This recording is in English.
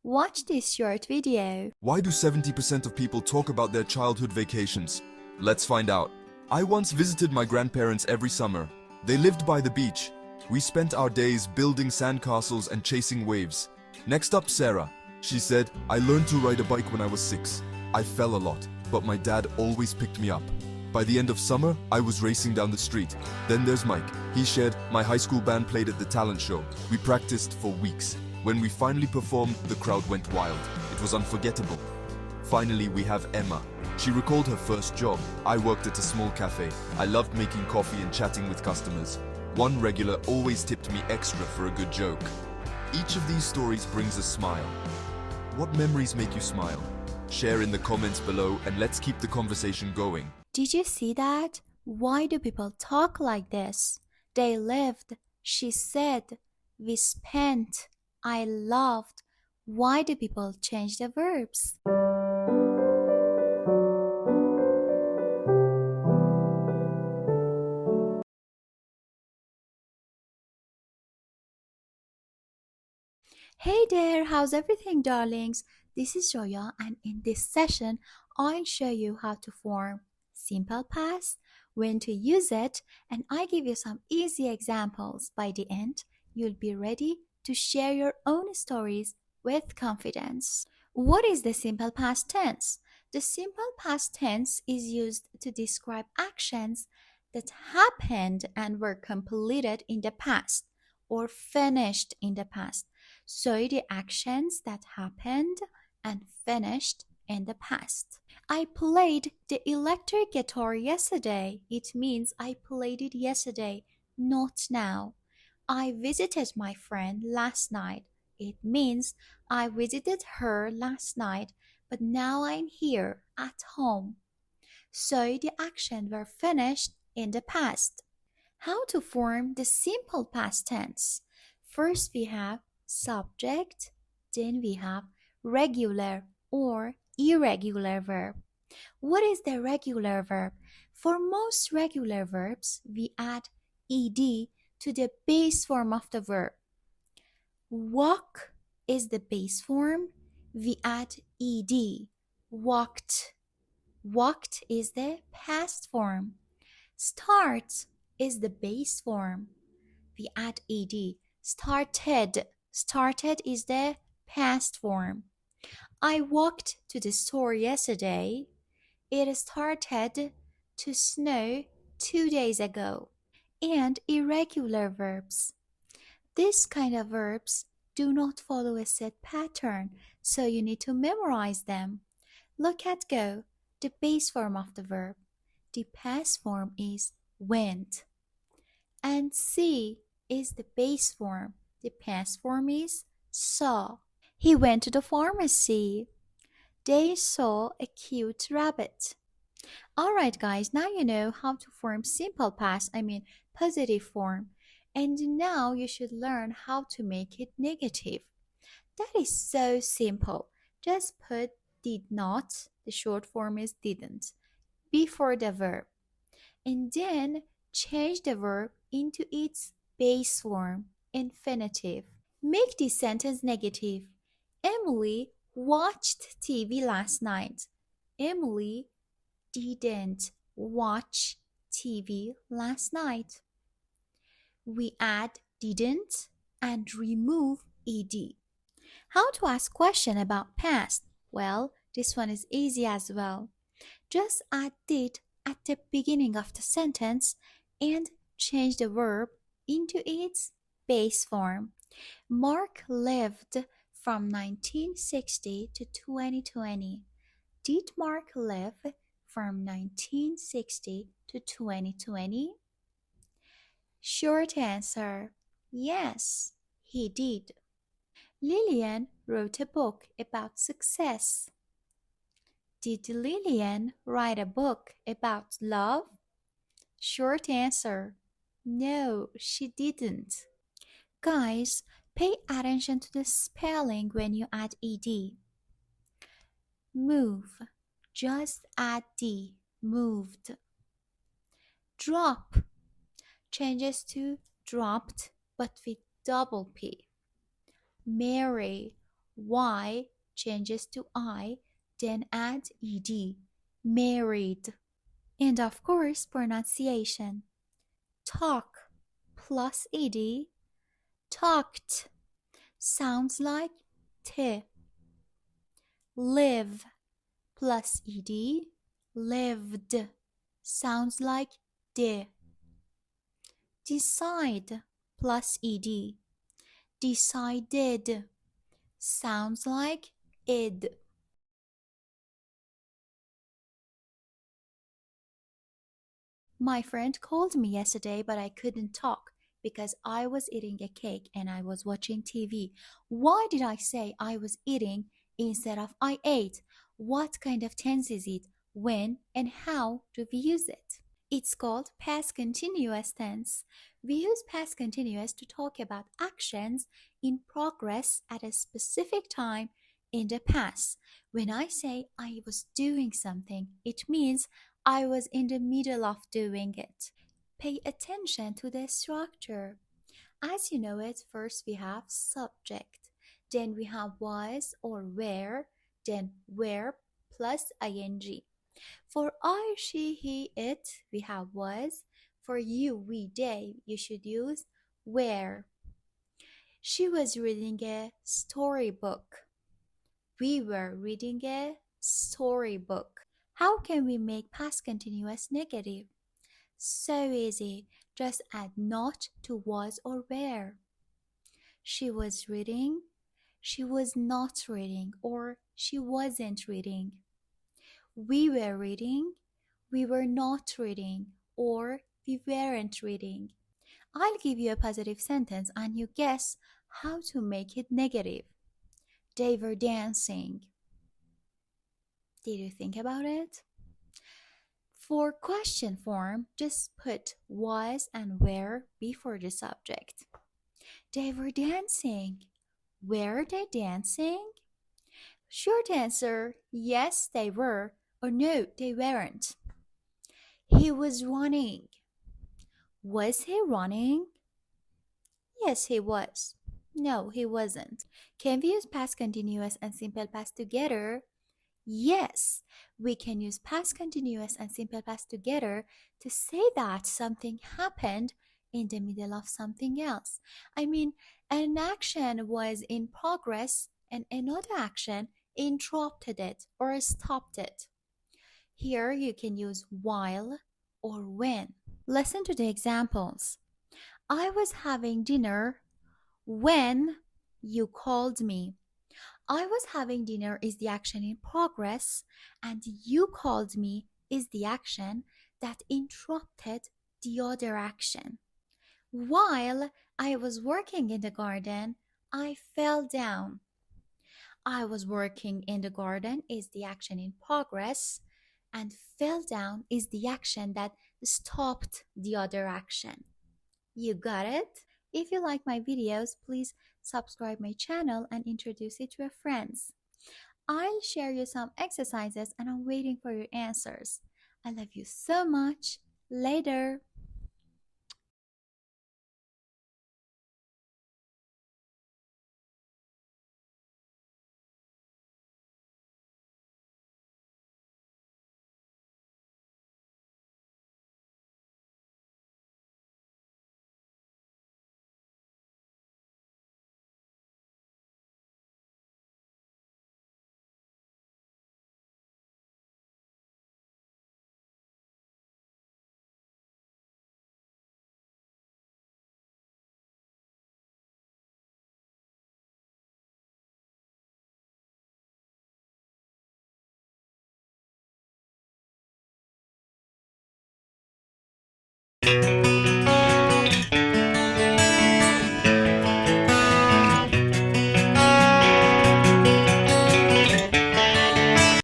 Watch this short video. Why do 70% of people talk about their childhood vacations? Let's find out. I once visited my grandparents every summer. They lived by the beach. We spent our days building sandcastles and chasing waves. Next up, Sarah. She said, I learned to ride a bike when I was 6. I fell a lot, but my dad always picked me up. By the end of summer, I was racing down the street. Then there's Mike. He shared, my high school band played at the talent show. We practiced for weeks. When we finally performed, the crowd went wild. It was unforgettable. Finally, we have Emma. She recalled her first job. I worked at a small cafe. I loved making coffee and chatting with customers. One regular always tipped me extra for a good joke. Each of these stories brings a smile. What memories make you smile? Share in the comments below and let's keep the conversation going. Did you see that? Why do people talk like this? They lived, she said, we spent, I loved. Why do people change the verbs? Hey there, how's everything, darlings? This is Joya, and in this session, I'll show you how to form simple past, when to use it, and I give you some easy examples. By the end, you'll be ready to share your own stories with confidence. What is the simple past tense? The simple past tense is used to describe actions that happened and were completed in the past or finished in the past. So the actions that happened and finished in the past. I played the electric guitar yesterday. It means I played it yesterday, not now. I visited my friend last night. It means I visited her last night, but now I'm here at home. So the actions were finished in the past. How to form the simple past tense? First we have subject, then we have regular or irregular verb. What is the regular verb? For most regular verbs, we add ed to the base form of the verb. Walk is the base form. We add ed. Walked. Walked is the past form. Start is the base form. We add ed. Started. Started is the past form. I walked to the store yesterday. It started to snow 2 days ago. And irregular verbs. This kind of verbs do not follow a set pattern, so you need to memorize them. Look at go, the base form of the verb. The past form is went. And see is the base form. The past form is saw. He went to the pharmacy. They saw a cute rabbit. Alright guys, now you know how to form simple past, positive form. And now you should learn how to make it negative. That is so simple. Just put did not, the short form is didn't, before the verb. And then change the verb into its base form, infinitive. Make this sentence negative. Emily watched TV last night. Emily didn't watch TV last night. We add didn't and remove ed. How to ask question about past? Well, this one is easy as well. Just add did at the beginning of the sentence and change the verb into its base form. Mark lived from 1960 to 2020. Did Mark live from 1960 to 2020? Short answer, yes, he did. Lillian wrote a book about success. Did Lillian write a book about love? Short answer, no, she didn't. Guys, pay attention to the spelling when you add ed. Move, just add d, moved. Drop changes to dropped but with double P. Marry Y changes to I, then add ed. Married. And of course, pronunciation. Talk plus ed. Talked. Sounds like t. Live plus ed. Lived. Sounds like d. Decide plus ed. Decided. Sounds like id. My friend called me yesterday, but I couldn't talk because I was eating a cake and I was watching TV. Why did I say I was eating instead of I ate? What kind of tense is it? When and how do we use it? It's called past continuous tense. We use past continuous to talk about actions in progress at a specific time in the past. When I say I was doing something, it means I was in the middle of doing it. Pay attention to the structure. As you know it, first we have subject, then we have was or were, then verb plus ing. For I, she, he, it, we have was. For you, we, they, you should use were. She was reading a storybook. We were reading a storybook. How can we make past continuous negative? So easy. Just add not to was or were. She was reading, she was not reading, or she wasn't reading. We were reading, we were not reading, or we weren't reading. I'll give you a positive sentence and you guess how to make it negative. They were dancing. Did you think about it? For question form, just put was and were before the subject. They were dancing. Were they dancing? Short answer, yes, they were, or no, they weren't. He was running. Was he running? Yes, he was. No, he wasn't. Can we use past continuous and simple past together? Yes, we can use past continuous and simple past together to say that something happened in the middle of something else. I mean, an action was in progress and another action interrupted it or stopped it. Here you can use while or when. Listen to the examples. I was having dinner when you called me. I was having dinner is the action in progress, and you called me is the action that interrupted the other action. While I was working in the garden, I fell down. I was working in the garden is the action in progress, and fell down is the action that stopped the other action. You got it? If you like my videos, please subscribe my channel and introduce it to your friends. I'll share you some exercises and I'm waiting for your answers. I love you so much. Later.